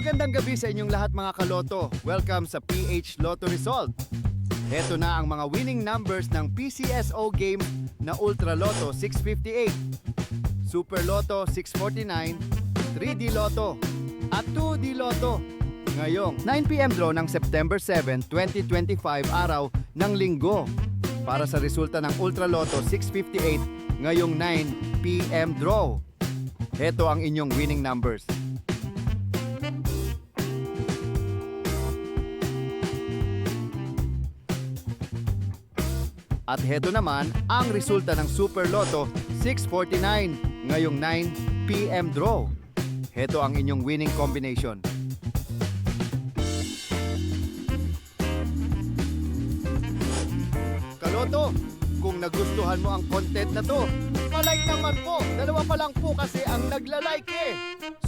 Magandang gabi sa inyong lahat mga kaloto. Welcome sa PH Lotto Result. Heto na ang mga winning numbers ng PCSO game na Ultra Lotto 658, Super Lotto 649, 3D Lotto at 2D Lotto. Ngayong 9 PM draw ng September 7, 2025 araw ng Linggo. Para sa resulta ng Ultra Lotto 658 ngayong 9 PM draw. Heto ang inyong winning numbers. At heto naman ang resulta ng Super Lotto 649 ngayong 9 PM draw. Heto ang inyong winning combination. Kaloto, kung nagustuhan mo ang content na to, palike naman po. Dalawa pa lang po kasi ang nagla-like eh.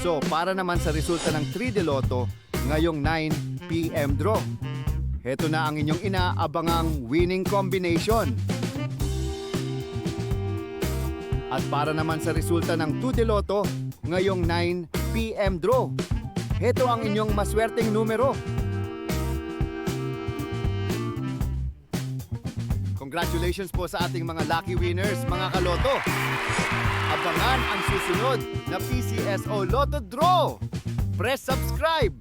So, para naman sa resulta ng 3D Lotto ngayong 9 PM draw. Heto na ang inyong inaabangang winning combination. At para naman sa resulta ng 2D Lotto ngayong 9 PM draw. Heto ang inyong maswerteng numero. Congratulations po sa ating mga lucky winners, mga kaloto. Abangan ang susunod na PCSO Lotto Draw. Press subscribe